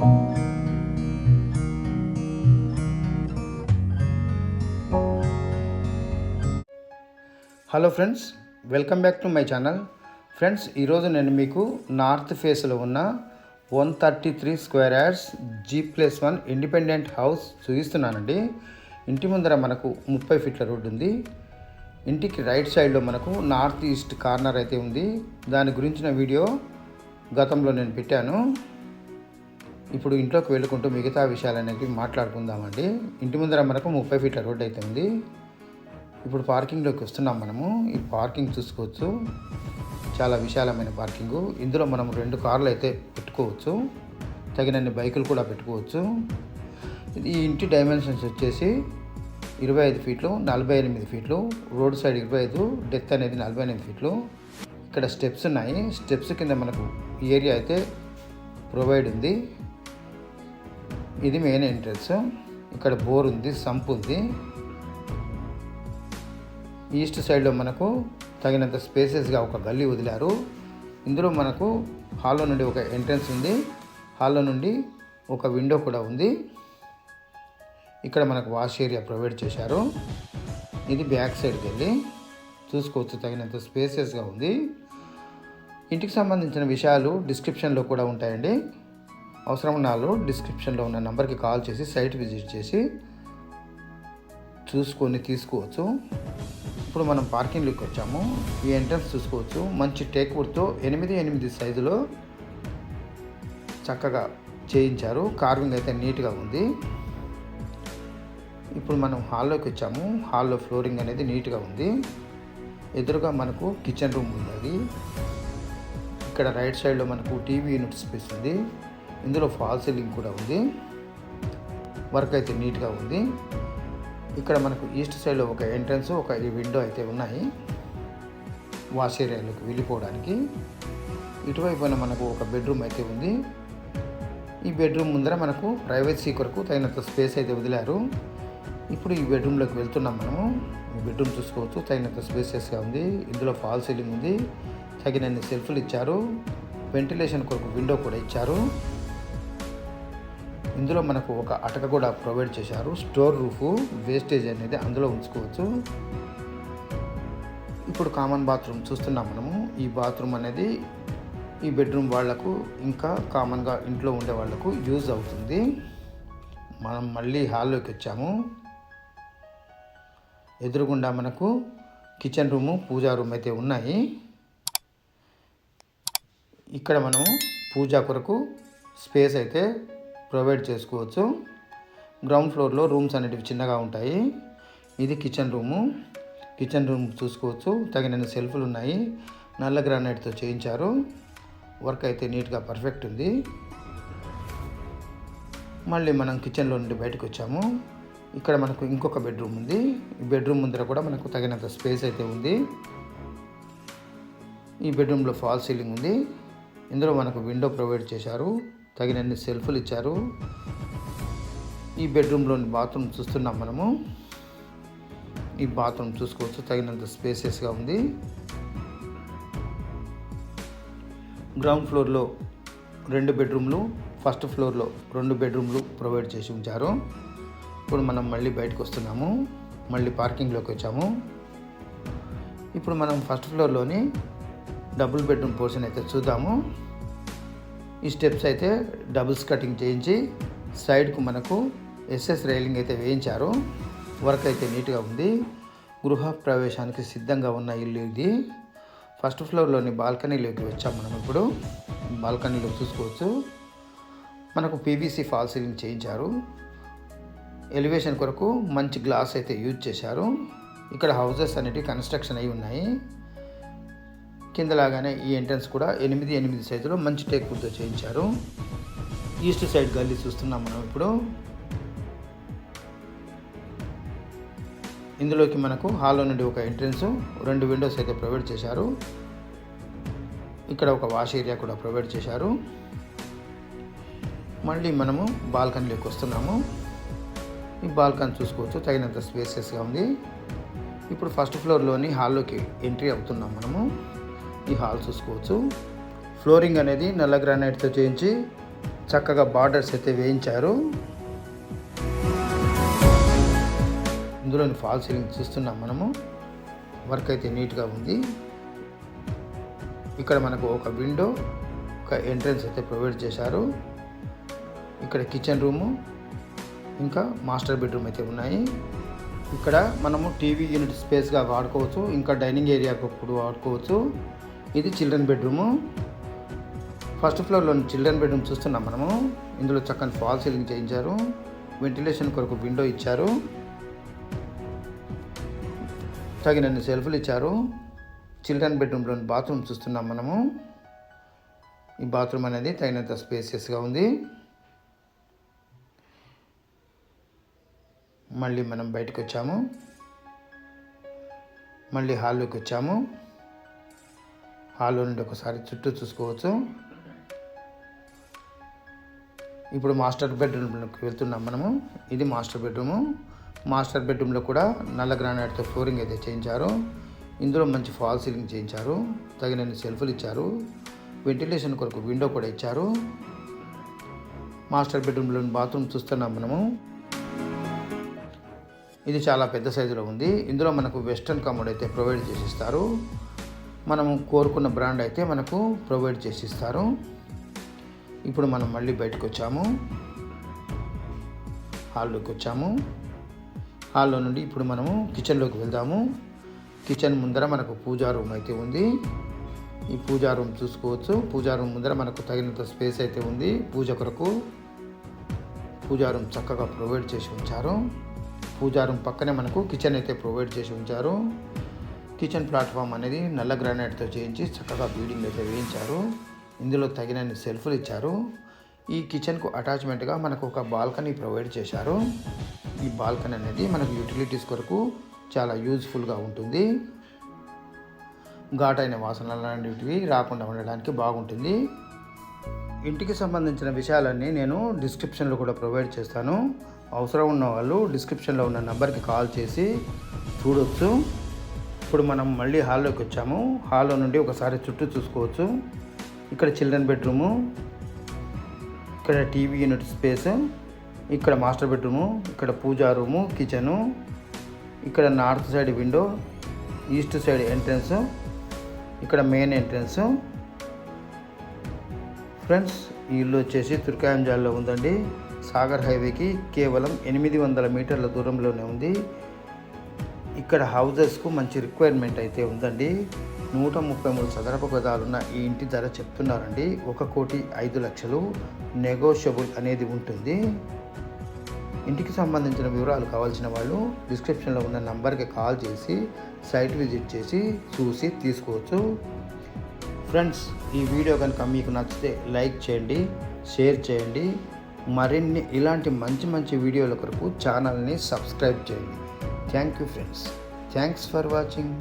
Hello friends, welcome back to my channel. Friends, ఈరోజు నేను మీకు నార్త్ ఫేస్లో ఉన్న 133 square yards G+1 independent house చూపిస్తున్నానండి. ఇంటి ముందర మనకు 30 ఫీట్ల రోడ్డు ఉంది. ఇంటికి రైట్ సైడ్లో మనకు నార్త్ ఈస్ట్ కార్నర్ అయితే ఉంది. దాని గురించిన వీడియో గతంలో నేను పెట్టాను. ఇప్పుడు ఇంట్లోకి వెళ్ళుకుంటూ మిగతా విషయాలు అనేవి మాట్లాడుకుందామండి. ఇంటి ముందర మనకు 30 ఫీట్ల రోడ్డు అయితే ఉంది. ఇప్పుడు పార్కింగ్లోకి వస్తున్నాం. మనము ఈ పార్కింగ్ చూసుకోవచ్చు, చాలా విశాలమైన పార్కింగు. ఇందులో మనం 2 కార్లు అయితే పెట్టుకోవచ్చు, తగినన్ని బైకులు కూడా పెట్టుకోవచ్చు. ఈ ఇంటి డైమెన్షన్స్ వచ్చేసి 25 ఫీట్లు, 48 ఫీట్లు, రోడ్ సైడ్ 25, డెత్ అనేది 48 ఫీట్లు. ఇక్కడ స్టెప్స్ ఉన్నాయి. స్టెప్స్ కింద మనకు ఏరియా అయితే ప్రొవైడ్ ఉంది. ఇది మెయిన్ ఎంట్రన్స్. ఇక్కడ బోర్ ఉంది, సంప్ ఉంది. ఈస్ట్ సైడ్లో మనకు తగినంత స్పేసెస్గా ఒక గల్లీ వదిలారు. ఇందులో మనకు హాల్లో నుండి ఒక ఎంట్రన్స్ ఉంది, హాల్లో నుండి ఒక విండో కూడా ఉంది. ఇక్కడ మనకు వాష్ ఏరియా ప్రొవైడ్ చేశారు. ఇది బ్యాక్ సైడ్కి వెళ్ళి చూసుకోవచ్చు, తగినంత స్పేసెస్గా ఉంది. ఇంటికి సంబంధించిన విషయాలు డిస్క్రిప్షన్లో కూడా ఉంటాయండి. అవసరం ఉన్న వాళ్ళు డిస్క్రిప్షన్లో ఉన్న నెంబర్కి కాల్ చేసి సైట్ విజిట్ చేసి చూసుకొని తీసుకోవచ్చు. ఇప్పుడు మనం పార్కింగ్లోకి వచ్చాము. ఈ ఎంట్రన్స్ చూసుకోవచ్చు, మంచి టేక్ వుడ్తో 8x8 సైజులో చక్కగా చేయించారు. కార్వింగ్ అయితే నీట్గా ఉంది. ఇప్పుడు మనం హాల్లోకి వచ్చాము. హాల్లో ఫ్లోరింగ్ అనేది నీట్గా ఉంది. ఎదురుగా మనకు కిచెన్ రూమ్ ఉంది. ఇక్కడ రైట్ సైడ్లో మనకు టీవీ యూనిట్ స్పేస్ ఉంది. ఇందులో ఫాల్ సీలింగ్ కూడా ఉంది. వర్క్ అయితే నీట్గా ఉంది. ఇక్కడ మనకు ఈస్ట్ సైడ్లో ఒక ఎంట్రన్స్, ఒక విండో అయితే ఉన్నాయి వాష్ ఏరియాలోకి వెళ్ళిపోవడానికి. ఇటువైపున మనకు ఒక బెడ్రూమ్ అయితే ఉంది. ఈ బెడ్రూమ్ ముందర మనకు ప్రైవసీ కొరకు తగినంత స్పేస్ అయితే వదిలారు. ఇప్పుడు ఈ బెడ్రూమ్లోకి వెళ్తున్నాం మనము. ఈ బెడ్రూమ్ చూసుకోవచ్చు, తగినంత స్పేసెస్గా ఉంది. ఇందులో ఫాల్ సీలింగ్ ఉంది, తగినన్ని సెల్ఫ్లు ఇచ్చారు, వెంటిలేషన్ కొరకు విండో కూడా ఇచ్చారు. ఇందులో మనకు ఒక అటక కూడా ప్రొవైడ్ చేశారు. స్టోర్ రూఫ్, వేస్టేజ్ అనేది అందులో ఉంచుకోవచ్చు. ఇప్పుడు కామన్ బాత్రూమ్ చూస్తున్నాం మనము. ఈ బాత్రూమ్ అనేది ఈ బెడ్రూమ్ వాళ్లకు ఇంకా కామన్గా ఇంట్లో ఉండే వాళ్లకు యూజ్ అవుతుంది. మనం మళ్ళీ హాల్లోకి వచ్చాము. ఎదురుగుండా మనకు కిచెన్ రూము, పూజా రూమ్ అయితే ఉన్నాయి. ఇక్కడ మనము పూజా కొరకు స్పేస్ అయితే ప్రొవైడ్ చేసుకోవచ్చు. గ్రౌండ్ ఫ్లోర్లో రూమ్స్ అనేటివి చిన్నగా ఉంటాయి. ఇది కిచెన్ రూము. కిచెన్ రూమ్ చూసుకోవచ్చు, తగినన్ని సెల్ఫ్లు ఉన్నాయి. నల్ల గ్రానైట్తో చేయించారు. వర్క్ అయితే నీట్గా పర్ఫెక్ట్ ఉంది. మళ్ళీ మనం కిచెన్లో నుండి బయటకు వచ్చాము. ఇక్కడ మనకు ఇంకొక బెడ్రూమ్ ఉంది. ఈ బెడ్రూమ్ ముందర కూడా మనకు తగినంత స్పేస్ అయితే ఉంది. ఈ బెడ్రూమ్లో ఫాల్ సీలింగ్ ఉంది. ఇందులో మనకు విండో ప్రొవైడ్ చేశారు, తగినన్ని సెల్ఫ్లు ఇచ్చారు. ఈ బెడ్రూమ్లోని బాత్రూమ్ చూస్తున్నాం మనము. ఈ బాత్రూమ్ చూసుకోవచ్చు, తగినంత స్పేసెస్గా ఉంది. గ్రౌండ్ ఫ్లోర్లో 2 బెడ్రూమ్లు, ఫస్ట్ ఫ్లోర్లో 2 బెడ్రూమ్లు ప్రొవైడ్ చేసి ఉంచారు. ఇప్పుడు మనం మళ్ళీ బయటకు వస్తున్నాము. మళ్ళీ పార్కింగ్లోకి వచ్చాము. ఇప్పుడు మనం ఫస్ట్ ఫ్లోర్లోని డబుల్ బెడ్రూమ్ పోర్షన్ అయితే చూద్దాము. ఈ స్టెప్స్ అయితే డబుల్స్ కటింగ్ చేయించి సైడ్కు మనకు ఎస్ఎస్ రైలింగ్ అయితే వేయించారు. వర్క్ అయితే నీట్గా ఉంది. గృహ ప్రవేశానికి సిద్ధంగా ఉన్న ఇల్లు ఇది. ఫస్ట్ ఫ్లోర్లోని బాల్కనీలోకి వచ్చాము మనం. ఇప్పుడు బాల్కనీలో చూసుకోవచ్చు, మనకు పీవీసీ ఫాల్ సీలింగ్ చేయించారు. ఎలివేషన్ కొరకు మంచి గ్లాస్ అయితే యూజ్ చేశారు. ఇక్కడ హౌజెస్ అనేటివి కన్స్ట్రక్షన్ అయి ఉన్నాయి. కిందలాగానే ఈ ఎంట్రన్స్ కూడా 8x8 సైజులో మంచి టేక్ వుడ్తో చేయించారు. ఈస్ట్ సైడ్ గల్లీ చూస్తున్నాం మనం. ఇప్పుడు ఇందులోకి మనకు హాల్లో నుండి ఒక ఎంట్రన్స్, 2 విండోస్ అయితే ప్రొవైడ్ చేశారు. ఇక్కడ ఒక వాష్ ఏరియా కూడా ప్రొవైడ్ చేశారు. మళ్ళీ మనము బాల్కనీలోకి వస్తున్నాము. ఈ బాల్కనీ చూసుకోవచ్చు, తగినంత స్పేసెస్గా ఉంది. ఇప్పుడు ఫస్ట్ ఫ్లోర్లోని హాల్లోకి ఎంట్రీ అవుతున్నాం మనము. ఈ హాల్ చూసుకోవచ్చు, ఫ్లోరింగ్ అనేది నల్ల గ్రానైట్తో చేయించి చక్కగా బార్డర్స్ అయితే వేయించారు. ఇందులోని ఫాల్ సీలింగ్ చూస్తున్నాం మనము. వర్క్ అయితే నీట్గా ఉంది. ఇక్కడ మనకు ఒక విండో, ఒక ఎంట్రన్స్ అయితే ప్రొవైడ్ చేశారు. ఇక్కడ కిచెన్ రూము ఇంకా మాస్టర్ బెడ్రూమ్ అయితే ఉన్నాయి. ఇక్కడ మనము టీవీ యూనిట్ స్పేస్గా వాడుకోవచ్చు, ఇంకా డైనింగ్ ఏరియాకు కూడా వాడుకోవచ్చు. ఇది చిల్డ్రన్ బెడ్రూము. ఫస్ట్ ఫ్లోర్లోని చిల్డ్రన్ బెడ్రూమ్ చూస్తున్నాం మనము. ఇందులో చక్కని ఫాల్ సీలింగ్ చేయించారు. వెంటిలేషన్ కొరకు విండో ఇచ్చారు. తగినన్ని సెల్ఫ్లు ఇచ్చారు. చిల్డ్రన్ బెడ్రూమ్లోని బాత్రూమ్ చూస్తున్నాం మనము. ఈ బాత్రూమ్ అనేది తగినంత స్పేసియస్గా ఉంది. మళ్ళీ మనం బయటకు వచ్చాము. మళ్ళీ హాల్లోకి వచ్చాము. హాల్లో నుండి ఒకసారి చుట్టూ చూసుకోవచ్చు. ఇప్పుడు మాస్టర్ బెడ్రూమ్లోకి వెళ్తున్నాం మనము. ఇది మాస్టర్ బెడ్రూము. మాస్టర్ బెడ్రూమ్లో కూడా నల్ల గ్రానైట్తో ఫ్లోరింగ్ అయితే చేయించారు. ఇందులో మంచి ఫాల్ సీలింగ్ చేయించారు. తగినన్ని సెల్ఫ్లు ఇచ్చారు. వెంటిలేషన్ కొరకు విండో కూడా ఇచ్చారు. మాస్టర్ బెడ్రూమ్లోని బాత్రూమ్ చూస్తున్నాం మనము. ఇది చాలా పెద్ద సైజులో ఉంది. ఇందులో మనకు వెస్ట్రన్ కమోడ్ అయితే ప్రొవైడ్ చేసి ఇస్తారు. మనము కోరుకున్న బ్రాండ్ అయితే మనకు ప్రొవైడ్ చేసి ఇస్తారు. ఇప్పుడు మనం మళ్ళీ బయటకు వచ్చాము. హాల్లోకి వచ్చాము. హాల్లో నుండి ఇప్పుడు మనము కిచెన్లోకి వెళ్దాము. కిచెన్ ముందర మనకు పూజా రూమ్ అయితే ఉంది. ఈ పూజా రూమ్ చూసుకోవచ్చు. పూజా రూమ్ ముందర మనకు తగినంత స్పేస్ అయితే ఉంది. పూజ కొరకు పూజా రూమ్ చక్కగా ప్రొవైడ్ చేసి ఉంచారు. పూజా రూమ్ పక్కనే మనకు కిచెన్ అయితే ప్రొవైడ్ చేసి ఉంచారు. కిచెన్ ప్లాట్ఫామ్ అనేది నల్ల గ్రానైట్తో చేయించి చక్కగా బీడింగ్ అయితే వేయించారు. ఇందులో తగినన్ని సెల్ఫ్లు ఇచ్చారు. ఈ కిచెన్కు అటాచ్మెంట్గా మనకు ఒక బాల్కనీ ప్రొవైడ్ చేశారు. ఈ బాల్కనీ అనేది మనకు యూటిలిటీస్ కొరకు చాలా యూజ్ఫుల్గా ఉంటుంది. ఘాటైన వాసనలు లాంటివి రాకుండా ఉండడానికి బాగుంటుంది. ఇంటికి సంబంధించిన విషయాలన్నీ నేను డిస్క్రిప్షన్లో కూడా ప్రొవైడ్ చేస్తాను. అవసరం ఉన్న వాళ్ళు డిస్క్రిప్షన్లో ఉన్న నెంబర్కి కాల్ చేసి చూడవచ్చు. ఇప్పుడు మనం మళ్ళీ హాల్లోకి వచ్చాము. హాల్లో నుండి ఒకసారి చుట్టూ చూసుకోవచ్చు. ఇక్కడ చిల్డ్రన్ బెడ్రూము, ఇక్కడ టీవీ యూనిట్ స్పేస్, ఇక్కడ మాస్టర్ బెడ్రూము, ఇక్కడ పూజా రూము, కిచెను, ఇక్కడ north side window, east side entrance, ఇక్కడ మెయిన్ ఎంట్రన్స్. ఫ్రెండ్స్, ఈ ఇల్లు వచ్చేసి తుర్కాయంజాల్లో ఉందండి. సాగర్ హైవేకి కేవలం 800 మీటర్ల దూరంలోనే ఉంది. ఇక్కడ హౌజెస్కు మంచి రిక్వైర్మెంట్ అయితే ఉందండి. 133 చదరపు గదాలున్న ఈ ఇంటి ధర చెప్తున్నారండి 1,05,00,000. నెగోషియబుల్ అనేది ఉంటుంది. ఇంటికి సంబంధించిన వివరాలు కావాల్సిన వాళ్ళు డిస్క్రిప్షన్లో ఉన్న నంబర్కి కాల్ చేసి సైట్ విజిట్ చేసి చూసి తీసుకోవచ్చు. ఫ్రెండ్స్, ఈ వీడియో కనుక మీకు నచ్చితే లైక్ చేయండి, షేర్ చేయండి. మరిన్ని ఇలాంటి మంచి మంచి వీడియోల కొరకు ఛానల్ని సబ్స్క్రైబ్ చేయండి. Thank you friends. Thanks for watching.